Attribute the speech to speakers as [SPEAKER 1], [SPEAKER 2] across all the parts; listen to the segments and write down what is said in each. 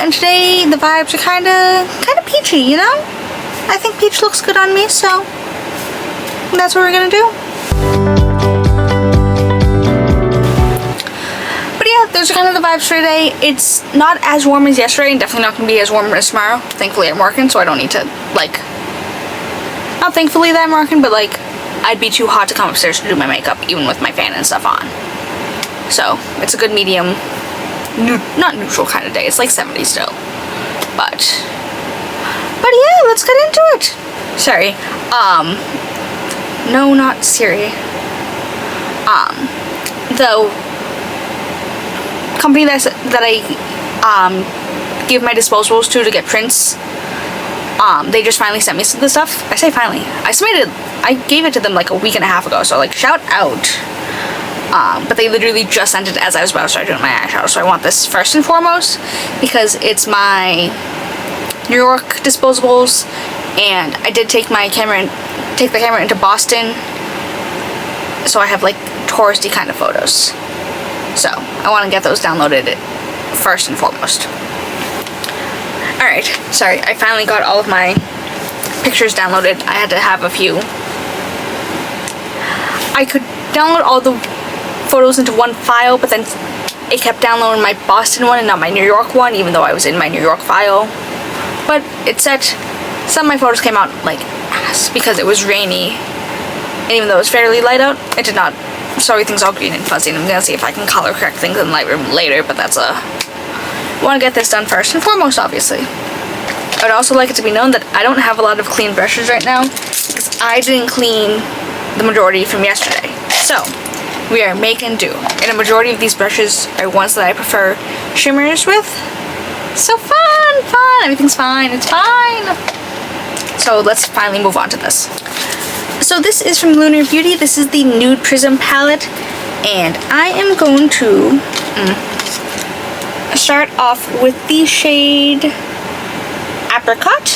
[SPEAKER 1] and today the vibes are kind of peachy, you know? I think peach looks good on me, so that's what we're gonna do. But yeah, those are kind of the vibes for today. It's not as warm as yesterday, and definitely not gonna be as warm as tomorrow. Thankfully I'm working, so I don't need to, like, not thankfully that I'm working, but like, I'd be too hot to come upstairs to do my makeup, even with my fan and stuff on. So, it's a good medium, not neutral kind of day. It's like 70 still. But yeah, let's get into it. Sorry. No, not Siri. The company that I give my disposables to get prints, they just finally sent me some of the stuff. I say finally. I gave it to them like a week and a half ago, so like shout out. But they literally just sent it as I was about to start doing my eyeshadow, so I want this first and foremost because it's my New York disposables, and I did take the camera into Boston, so I have like touristy kind of photos. So I want to get those downloaded first and foremost. Alright, sorry, I finally got all of my pictures downloaded. I had to have a few. I could download all the photos into one file, but then it kept downloading my Boston one and not my New York one, even though I was in my New York file. But it said some of my photos came out like ass because it was rainy, and even though it was fairly light out, it did not. So everything's all green and fuzzy, and I'm gonna see if I can color correct things in Lightroom later, but that's I want to get this done first and foremost, obviously. I would also like it to be known that I don't have a lot of clean brushes right now because I didn't clean the majority from yesterday. So we are make and do, and a majority of these brushes are ones that I prefer shimmers with. So fun, everything's fine, it's fine. So let's finally move on to this. So this is from Lunar Beauty. This is the Nude Prism palette, and I am going to start off with the shade Apricot,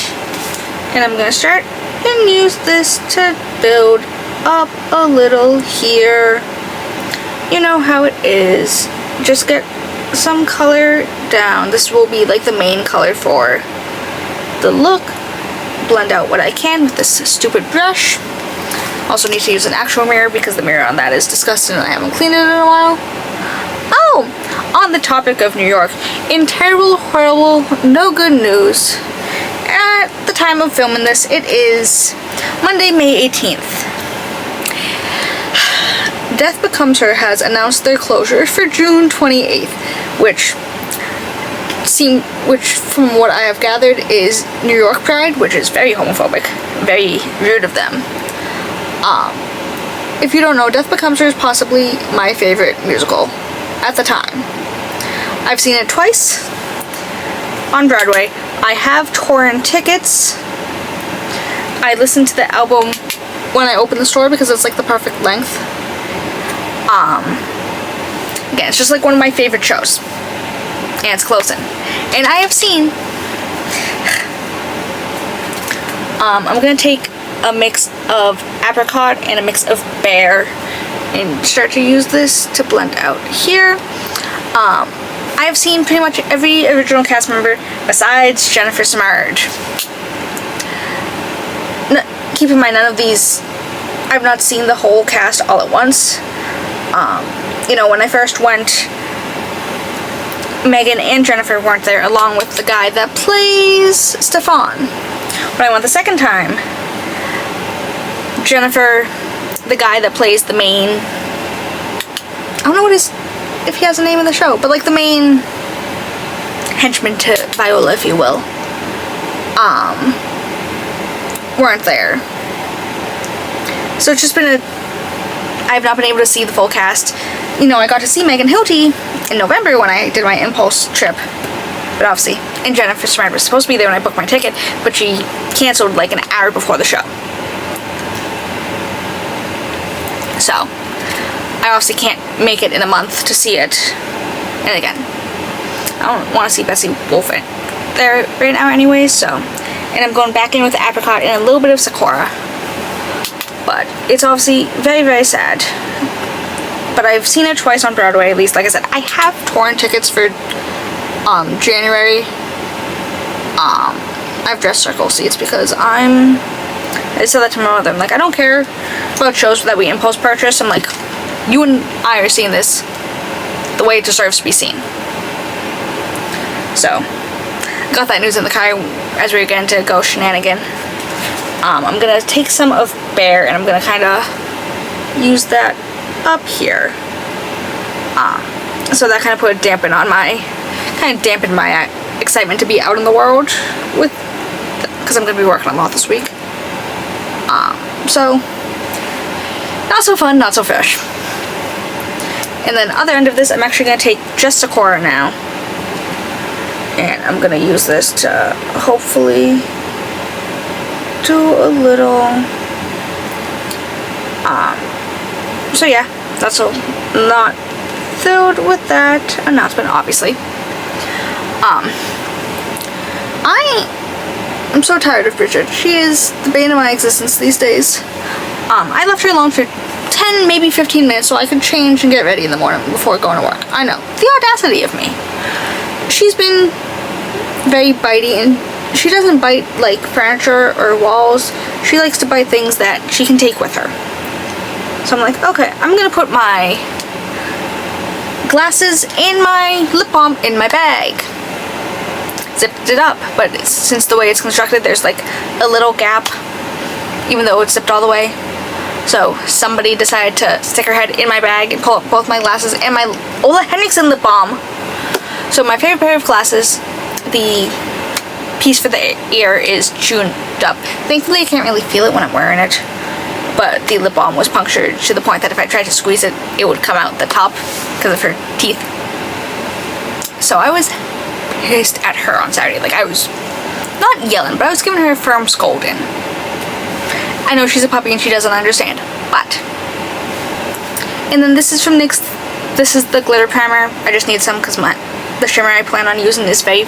[SPEAKER 1] and I'm going to start and use this to build up a little here. You know how it is. Just get some color down. This will be like the main color for the look. Blend out what I can with this stupid brush. Also need to use an actual mirror because the mirror on that is disgusting and I haven't cleaned it in a while. Oh, on the topic of New York, in terrible, horrible, no good news, at the time of filming this, it is Monday, May 18th. Death Becomes Her has announced their closure for June 28th, which from what I have gathered is New York Pride, which is very homophobic, very rude of them. If you don't know, Death Becomes Her is possibly my favorite musical at the time. I've seen it twice on Broadway. I have torrent tickets. I listened to the album when I opened the store because it's like the perfect length. Again, it's just like one of my favorite shows, and it's closing. And I have seen, I'm gonna take a mix of apricot and a mix of bear and start to use this to blend out here. I have seen pretty much every original cast member besides Jennifer Smart. Keep in mind, none of these, I've not seen the whole cast all at once. You know, when I first went, Megan and Jennifer weren't there, along with the guy that plays Stefan. When I went the second time, Jennifer, the guy that plays the main, I don't know if he has a name in the show, but like the main henchman to Viola, if you will, weren't there. So it's just been I've not been able to see the full cast. You know, I got to see Megan Hilty in November when I did my Impulse trip, but obviously, and Jennifer Smart was supposed to be there when I booked my ticket, but she canceled like an hour before the show. So, I obviously can't make it in a month to see it. And again, I don't want to see Bessie Wolf there right now anyways, so. And I'm going back in with the apricot and a little bit of Sakura. But it's obviously very, very sad. But I've seen it twice on Broadway, at least. Like I said, I have torrent tickets for January I have dress circle seats because I said that to my mother. I'm like, I don't care about shows that we impulse purchase. I'm like, you and I are seeing this the way it deserves to be seen. So, got that news in the car as we were getting to go shenanigan. I'm gonna take some of Bare and I'm gonna kind of use that up here. So that kind of put a dampen on my, dampened my excitement to be out in the world with, because I'm gonna be working a lot this week. So, not so fun, not so fresh. And then other end of this, I'm actually gonna take just Sakura now. And I'm gonna use this to hopefully do a little, so yeah, that's a not filled with that announcement, obviously. I'm so tired of Bridget. She is the bane of my existence these days. I left her alone for 10, maybe 15 minutes so I could change and get ready in the morning before going to work. I know, the audacity of me. She's been very bitey, and she doesn't bite like furniture or walls. She likes to bite things that she can take with her. So I'm like, okay, I'm gonna put my glasses and my lip balm in my bag. Zipped it up, but since the way it's constructed, there's like a little gap, even though it's zipped all the way. So somebody decided to stick her head in my bag and pull up both my glasses and my Ola Henriksen lip balm. So my favorite pair of glasses, the piece for the ear is tuned up. Thankfully I can't really feel it when I'm wearing it, but the lip balm was punctured to the point that if I tried to squeeze it, it would come out the top because of her teeth. So I was pissed at her on Saturday. Like, I was not yelling, but I was giving her a firm scolding. I know she's a puppy and she doesn't understand, but. And then this is from NYX. This is the glitter primer. I just need some because the shimmer I plan on using is very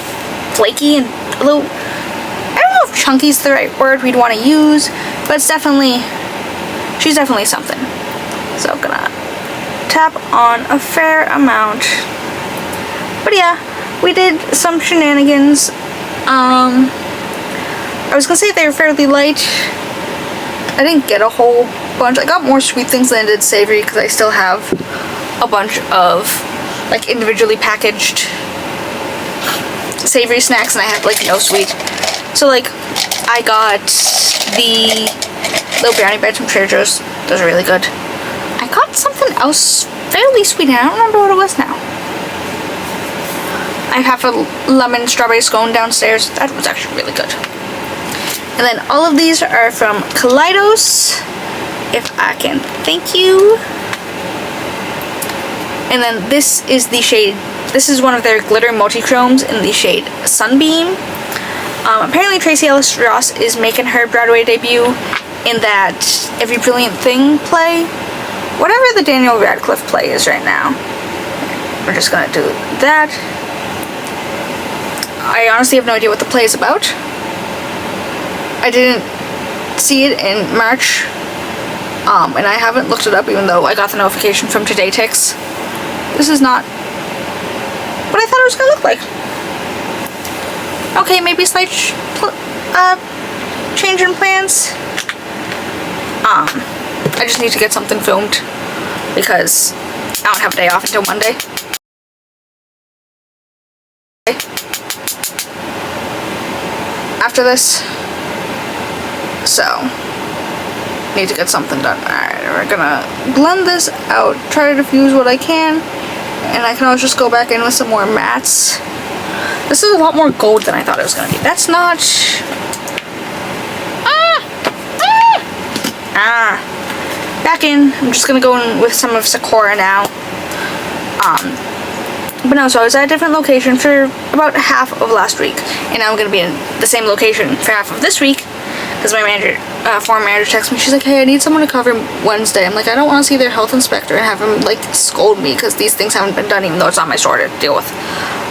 [SPEAKER 1] flaky and a little, I don't know if chunky is the right word we'd want to use, but it's definitely, she's definitely something. So I'm gonna tap on a fair amount. But yeah, we did some shenanigans. I was gonna say they were fairly light. I didn't get a whole bunch. I got more sweet things than I did savory because I still have a bunch of like individually packaged savory snacks and I have like no sweet. So like I got the little brownie bites from Trader Joe's. Those are really good. I got something else fairly sweet and I don't remember what it was now. I have a lemon strawberry scone downstairs. That was actually really good. And then all of these are from Kaleidos, if I can thank you. And then this is the shade, this is one of their glitter multichromes in the shade Sunbeam. Apparently Tracy Ellis Ross is making her Broadway debut in that Every Brilliant Thing play. Whatever the Daniel Radcliffe play is right now. We're just gonna do that. I honestly have no idea what the play is about. I didn't see it in March, and I haven't looked it up even though I got the notification from Today Ticks. This is not what I thought it was going to look like. Okay, maybe a slight change in plans. I just need to get something filmed because I don't have a day off until Monday. After this. So, need to get something done. Alright, we're gonna blend this out, try to diffuse what I can, and I can always just go back in with some more mattes. This is a lot more gold than I thought it was gonna be. That's not... Back in. I'm just gonna go in with some of Sakura now. But no, so I was at a different location for about half of last week, and now I'm gonna be in the same location for half of this week. Because my manager, former manager texted me, she's like, hey, I need someone to cover Wednesday. I'm like, I don't want to see their health inspector and have him, like, scold me because these things haven't been done even though it's not my store to deal with.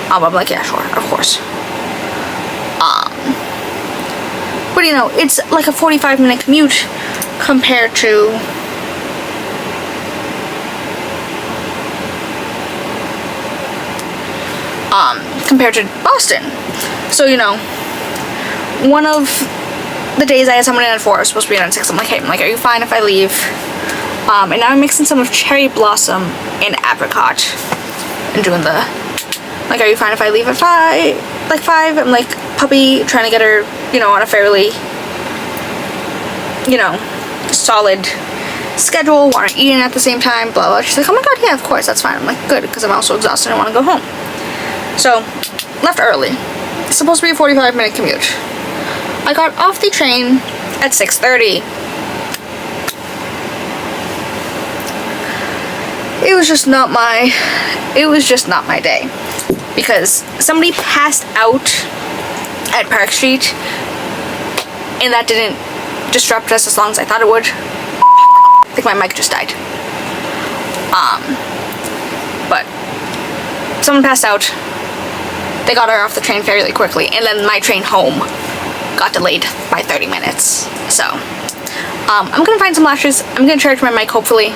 [SPEAKER 1] I'm like, yeah, sure, of course. But, you know, it's like a 45-minute commute compared to... compared to Boston. So, you know, one of the days I had someone in at 4, I was supposed to be in at 6. I'm like, hey, are you fine if I leave? And now I'm mixing some of cherry blossom and apricot and doing the, like, are you fine if I leave at 5? Like 5? I'm like, puppy, trying to get her, you know, on a fairly, you know, solid schedule, want to eat in at the same time, blah, blah. She's like, oh my god, yeah, of course, that's fine. I'm like, good, because I'm also exhausted and want to go home. So, left early. It's supposed to be a 45-minute commute. I got off the train at 6:30. It was just not my day. Because somebody passed out at Park Street, and that didn't disrupt us as long as I thought it would. I think my mic just died. But someone passed out. They got her off the train fairly quickly, and then my train home got delayed by 30 minutes. So, I'm gonna find some lashes. I'm gonna charge my mic, hopefully.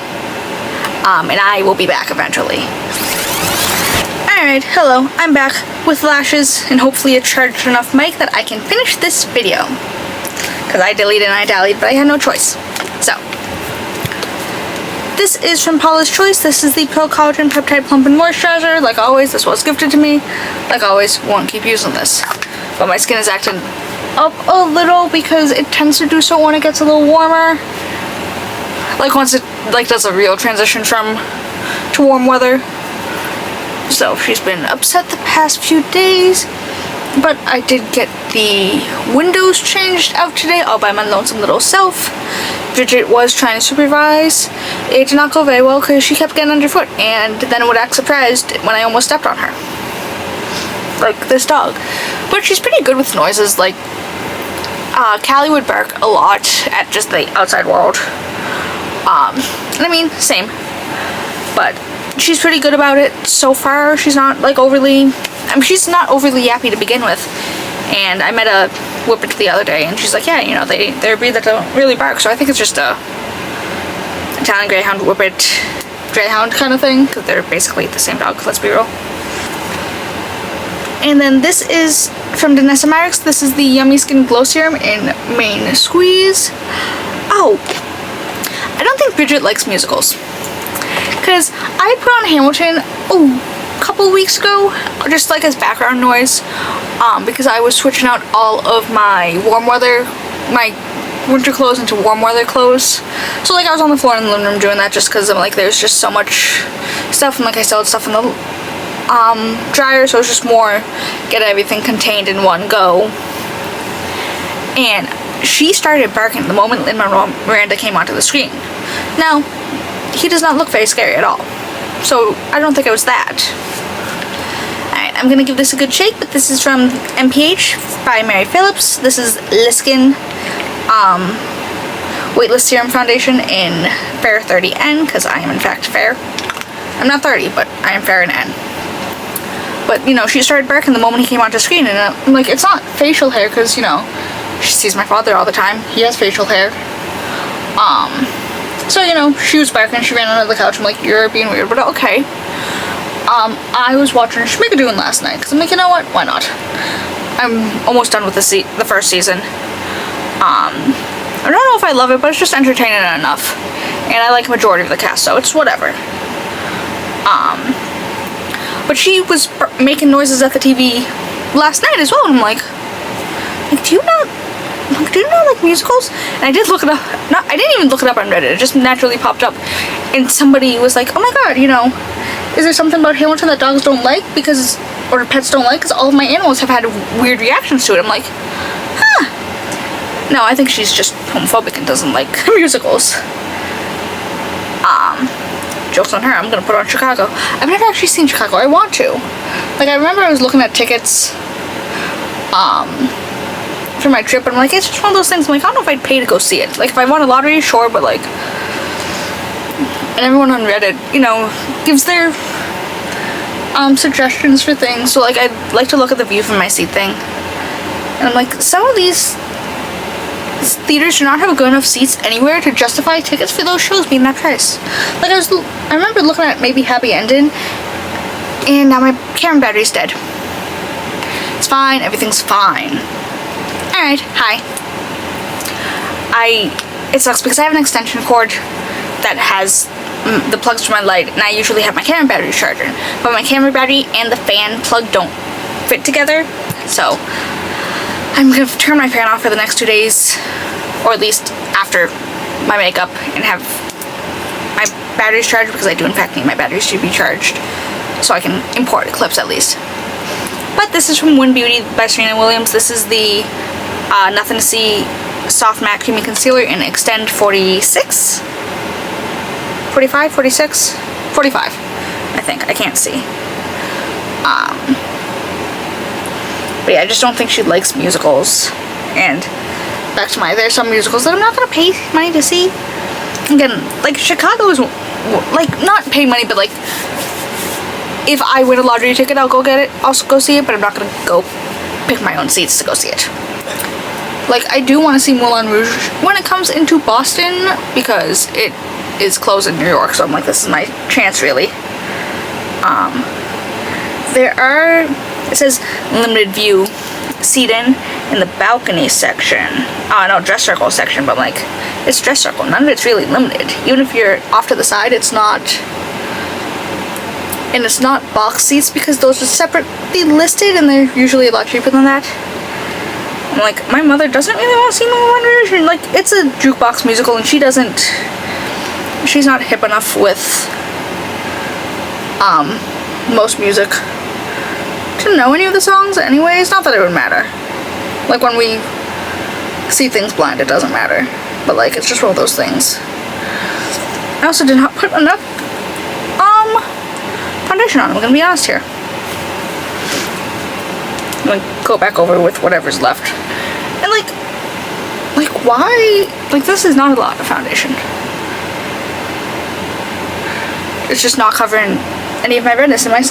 [SPEAKER 1] And I will be back eventually. Alright, hello. I'm back with lashes and hopefully a charged enough mic that I can finish this video. Because I deleted and I dallied, but I had no choice. So, this is from Paula's Choice. This is the Pro Collagen Peptide Plumping Moisturizer. Like always, this was gifted to me. Like always, won't keep using this. But my skin is acting up a little because it tends to do so when it gets a little warmer. Like once it like does a real transition to warm weather. So she's been upset the past few days. But I did get the windows changed out today all by my lonesome little self. Bridget was trying to supervise. It did not go very well because she kept getting underfoot and then would act surprised when I almost stepped on her. Like this dog. But she's pretty good with noises. Like, Callie would bark a lot at just the outside world. And I mean, same. But she's pretty good about it so far. She's not like overly, she's not overly yappy to begin with. And I met a Whippet the other day and she's like, yeah, you know, they're a breed that don't really bark. So I think it's just a Italian Greyhound Whippet Greyhound kind of thing, because they're basically the same dog, let's be real. And then this is from Danessa Myricks. This is the Yummy Skin Glow Serum in Main Squeeze. Oh, I don't think Bridget likes musicals. Because I put on Hamilton, a couple weeks ago, just like as background noise, because I was switching out all of my my winter clothes into warm weather clothes. So like I was on the floor in the living room doing that just because I'm like there's just so much stuff, and like I still had stuff in the dryer, so it was just more get everything contained in one go. And she started barking the moment Miranda came onto the screen. Now, he does not look very scary at all, so I don't think it was that. Alright, I'm gonna give this a good shake, but this is from m.ph by Phillips. This is Liskin Weightless Serum Foundation in Fair 30N, because I am in fact fair. I'm not 30, but I am fair in N. But, you know, she started barking the moment he came onto screen, and I'm like, it's not facial hair, because, you know, she sees my father all the time. He has facial hair. So, you know, she was barking, she ran under the couch. I'm like, you're being weird, but okay. I was watching Schmigadoon last night, because I'm like, you know what, why not? I'm almost done with the first season. I don't know if I love it, but it's just entertaining enough. And I like majority of the cast, so it's whatever. But she was making noises at the TV last night as well, and I'm like, do you not like musicals? And I did look it up. I didn't even look it up on Reddit. It just naturally popped up, and somebody was like, oh my god, you know, is there something about Hamilton that dogs don't like or pets don't like? Because all of my animals have had weird reactions to it. I'm like, huh. No, I think she's just homophobic and doesn't like musicals. Joke's on her, I'm gonna put on Chicago. I've never actually seen Chicago. I want to. Like, I remember I was looking at tickets for my trip, and I'm like, it's just one of those things. I'm like, I don't know if I'd pay to go see it. Like, if I won a lottery, sure, but like, and everyone on Reddit, you know, gives their suggestions for things. So like, I'd like to look at the view from my seat thing, and I'm like, some of these theaters do not have good enough seats anywhere to justify tickets for those shows being that price. Like, I remember looking at maybe Happy Ending, and now my camera battery's dead. It's fine, everything's fine. Alright, hi. It sucks because I have an extension cord that has the plugs for my light, and I usually have my camera battery charger, but my camera battery and the fan plug don't fit together, so I'm gonna turn my fan off for the next 2 days, or at least after my makeup, and have my batteries charged, because I do in fact need my batteries to be charged, so I can import clips at least. But this is from Win Beauty by Serena Williams. This is the Nothing to See Soft Matte Creamy Concealer in Extend 46? 45? 46? 45, I think. I can't see. But yeah, I just don't think she likes musicals. And back to there's some musicals that I'm not gonna pay money to see. Again, like Chicago is, like, not pay money, but like, if I win a lottery ticket, I'll go get it. I'll go see it, but I'm not gonna go pick my own seats to go see it. Like, I do want to see Moulin Rouge when it comes into Boston, because it is closed in New York, so I'm like, this is my chance, really. It says limited view seating in the balcony section. No, dress circle section, but like, it's dress circle. None of it's really limited. Even if you're off to the side, it's not. And it's not box seats, because those are separately listed, and they're usually a lot cheaper than that. I'm like, my mother doesn't really want to see Moulin Rouge, and like, it's a jukebox musical, and she's not hip enough with most music to know any of the songs anyways. Not that it would matter. Like, when we see things blind, it doesn't matter. But like, it's just one of those things. I also did not put enough foundation on, I'm gonna be honest here. I'm gonna go back over with whatever's left. And like why? Like, this is not a lot of foundation. It's just not covering any of my redness in the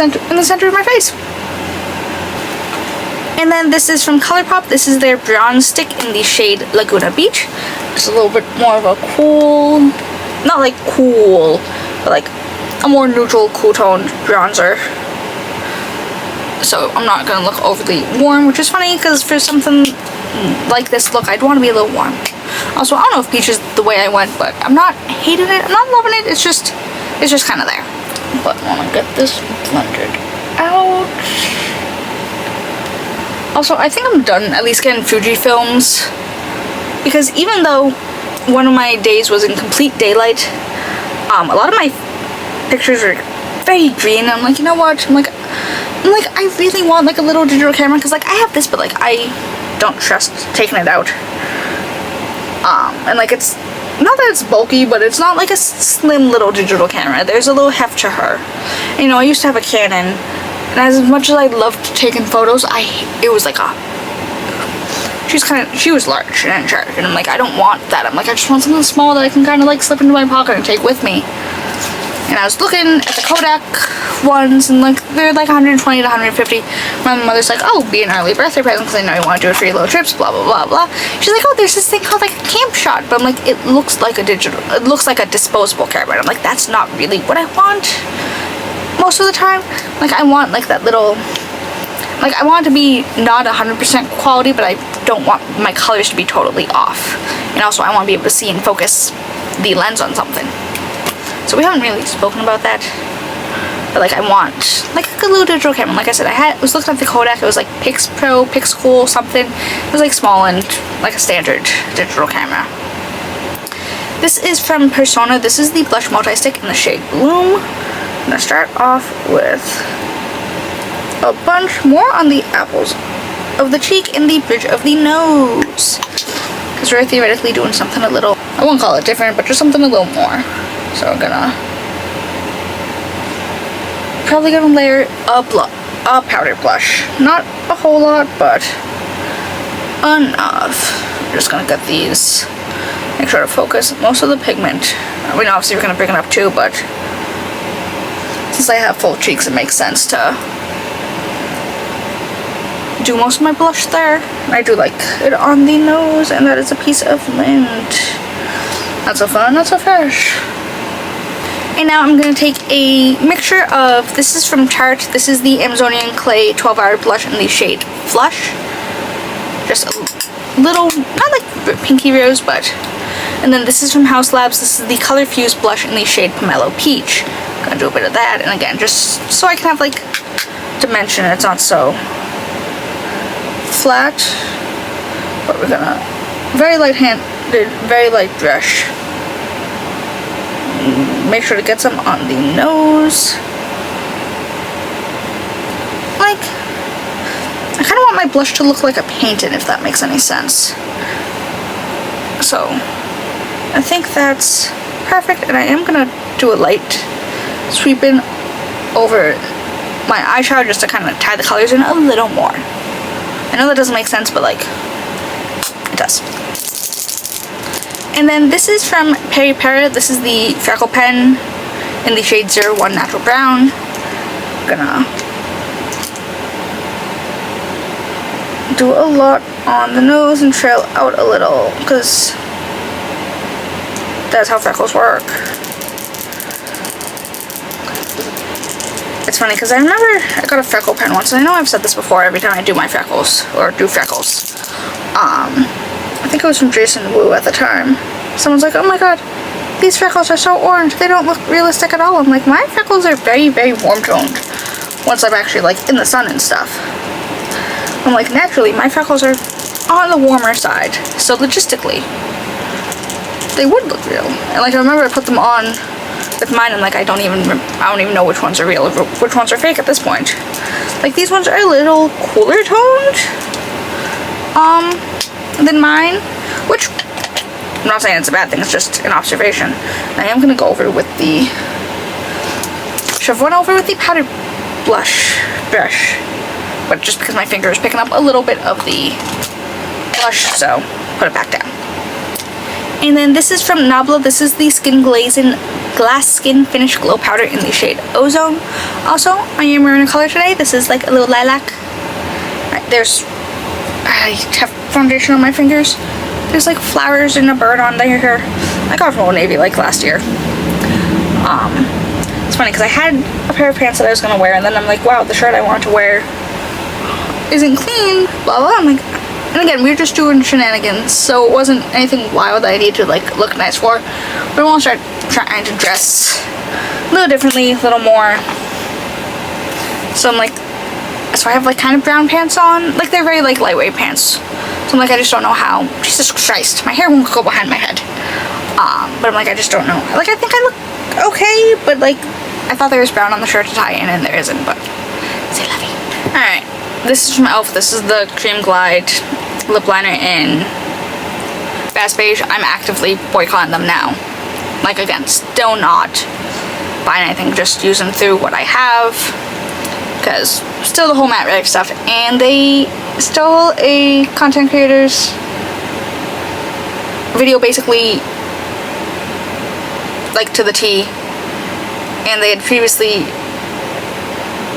[SPEAKER 1] center of my face. And then this is from Colourpop. This is their bronze stick in the shade Laguna Beach. It's a little bit more of a cool, not like cool, but like a more neutral, cool toned bronzer. So I'm not gonna look overly warm, which is funny because for something like this look, I'd want to be a little warm. Also, I don't know if peach is the way I went, but I'm not hating it. I'm not loving it. It's just kind of there. But I want to get this blended out. Also, I think I'm done at least getting Fuji films, because even though one of my days was in complete daylight, a lot of my pictures are very green. I'm like, you know what? I'm like, I really want like a little digital camera, because like I have this, but like I don't trust taking it out. And like, it's not that it's bulky, but it's not like a slim little digital camera. There's a little heft to her. And, you know, I used to have a Canon, and as much as I loved taking photos, it was like she was large and in charge, and I'm like, I don't want that. I'm like, I just want something small that I can kind of like slip into my pocket and take with me. And I was looking at the Kodak ones, and like, they're like 120 to 150. My mother's like, oh, be an early birthday present, because I know you want to do it for your little trips, blah blah blah blah. She's like, oh, there's this thing called like a camp shot, but I'm like, it looks like a disposable camera. And I'm like, that's not really what I want most of the time. Like, I want like that little, like, I want it to be not 100% quality, but I don't want my colors to be totally off. And also, I want to be able to see and focus the lens on something. So we haven't really spoken about that, but like, I want like a good little digital camera. Like I said, I was looking at the Kodak. It was like Pix Pro, Pixcool, something. It was like small and like a standard digital camera. This is from Persona. This is the blush multi-stick in the shade Bloom. I'm gonna start off with a bunch more on the apples of the cheek and the bridge of the nose, because we're theoretically doing something a little, I won't call it different, but just something a little more. So I'm probably gonna layer a powder blush. Not a whole lot, but enough. I'm just gonna get these, make sure to focus most of the pigment. I mean, obviously we're gonna bring it up too, but since I have full cheeks, it makes sense to do most of my blush there. I do like it on the nose, and that is a piece of lint. Not so fun, not so fresh. And now I'm going to take a mixture of, this is from Tarte, this is the Amazonian Clay 12 Hour Blush in the shade Flush. Just a little, not like pinky rose, but. And then this is from Haus Labs. This is the Color Fused blush in the shade Pomelo Peach. Gonna do a bit of that, and again, just so I can have like dimension. It's not so flat. But we're gonna very light-handed, very light brush. Make sure to get some on the nose. Like, I kind of want my blush to look like a painted, if that makes any sense. So, I think that's perfect, and I am gonna do a light sweep in over my eyeshadow just to kind of tie the colors in a little more. I know that doesn't make sense, but like, it does. And then this is from Peripera. This is the Freckle Pen in the shade 01 Natural Brown. Gonna do a lot on the nose and trail out a little, because that's how freckles work. It's funny because I remember I got a freckle pen once, and I know I've said this before every time I do my freckles, or do freckles. I think it was from Jason Wu at the time. Someone's like, oh my god, these freckles are so orange, they don't look realistic at all. I'm like, my freckles are very, very warm toned once I'm actually like in the sun and stuff. I'm like, naturally, my freckles are on the warmer side, so logistically, they would look real. And like, I remember I put them on with mine, and like, I don't even know which ones are real or which ones are fake at this point. Like, these ones are a little cooler toned than mine, which I'm not saying it's a bad thing, it's just an observation. I am gonna go over with the powder brush, but just because my finger is picking up a little bit of the blush, so put it back down. And then this is from Nabla. This is the Skin Glazing Glass Skin Finish Glow Powder in the shade Ozone. Also, I am wearing a color today. This is like a little lilac. I have foundation on my fingers. There's like flowers and a bird on there. I got it from Old Navy like last year. It's funny because I had a pair of pants that I was going to wear, and then I'm like, wow, the shirt I wanted to wear isn't clean, blah blah. I'm like, and again, we were just doing shenanigans, so it wasn't anything wild that I need to like look nice for. But I want to start trying to dress a little differently, a little more. So I'm like, so I have like kind of brown pants on, like they're very like lightweight pants. So I'm like, I just don't know how. Jesus Christ, my hair won't go behind my head. But I'm like, I just don't know. Like, I think I look okay, but like, I thought there was brown on the shirt to tie in, and there isn't. But say lovey. All right, this is from e.l.f. This is the Cream Glide lip liner in Fast Beige. I'm actively boycotting them now. Like, again, still not buying anything, just using through what I have, because still the whole matte red stuff, and they stole a content creator's video basically like to the T, and they had previously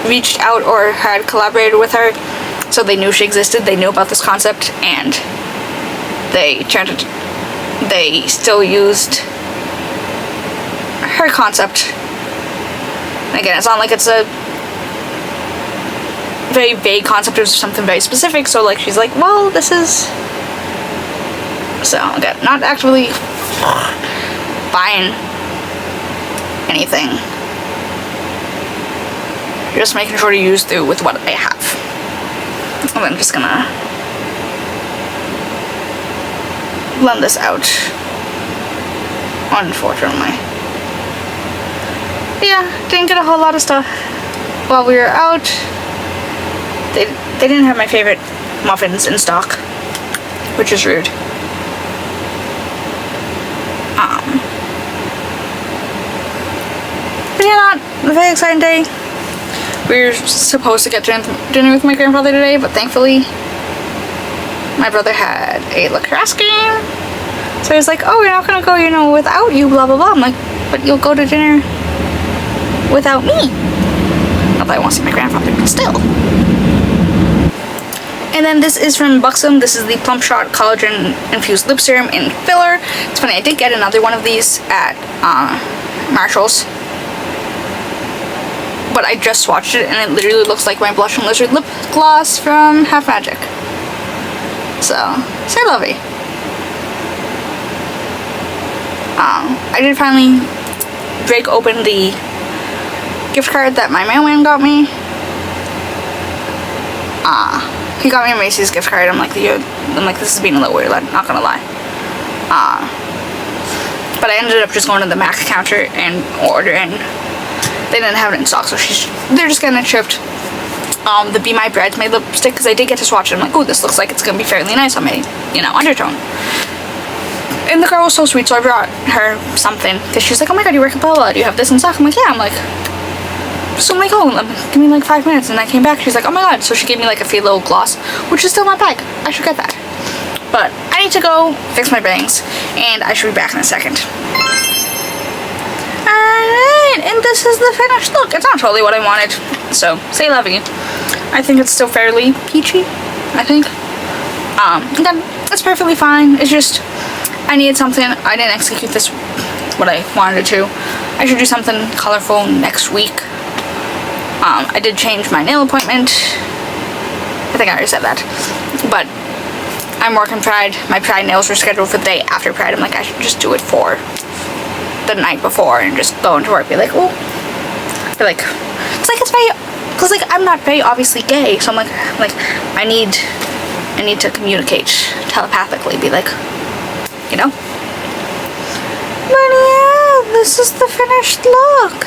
[SPEAKER 1] reached out or had collaborated with her, so they knew she existed, they knew about this concept, and they still used her concept. And again, it's not like it's a very vague concept or something very specific, so like she's like, well, this is, so again, not actually buying anything, just making sure to use through with what I have. And I'm just gonna blend this out, unfortunately. Yeah, didn't get a whole lot of stuff while we were out. They didn't have my favorite muffins in stock, which is rude. But yeah, not a very exciting day. We were supposed to get dinner with my grandfather today, but thankfully my brother had a lacrosse game. So he was like, oh, we're not gonna go, you know, without you, blah blah blah. I'm like, but you'll go to dinner without me. Not that I want to see my grandfather, but still. And then this is from Buxom. This is the Plump Shot Collagen Infused Lip Serum in Filler. It's funny, I did get another one of these at Marshall's, but I just swatched it, and it literally looks like my Blush and Lizard lip gloss from Half Magic. So, say lovey. I did finally break open the gift card that my mailman got me. He got me a Macy's gift card. I'm like, this is being a little weird, I'm not gonna lie. But I ended up just going to the Mac counter and ordering. They didn't have it in stock, so they're just getting it shipped. The Be My Bridesmaid lipstick, because I did get to swatch it. I'm like, oh, this looks like it's gonna be fairly nice on my, undertone. And the girl was so sweet, so I brought her something, because she was like, oh my god, you work at Paula, do you have this in stock? I'm like, yeah. I'm like, so I'm like, oh, give me like 5 minutes, and I came back, she's like, oh my god, so she gave me like a little gloss, which is still in my bag. I should get that. But I need to go fix my bangs, and I should be back in a second. Alright, and this is the finished look. It's not totally what I wanted, so say lovey. I think it's still fairly peachy, I think. Again, it's perfectly fine. It's just, I needed something. I didn't execute this what I wanted to. I should do something colorful next week. I did change my nail appointment. I think I already said that. But I'm working Pride. My Pride nails were scheduled for the day after Pride. I'm like, I should just do it for the night before and just go into work. Be like, oh. Be like, it's very, because like I'm not very obviously gay, so I'm like I need to communicate telepathically. Be like, But yeah, this is the finished look.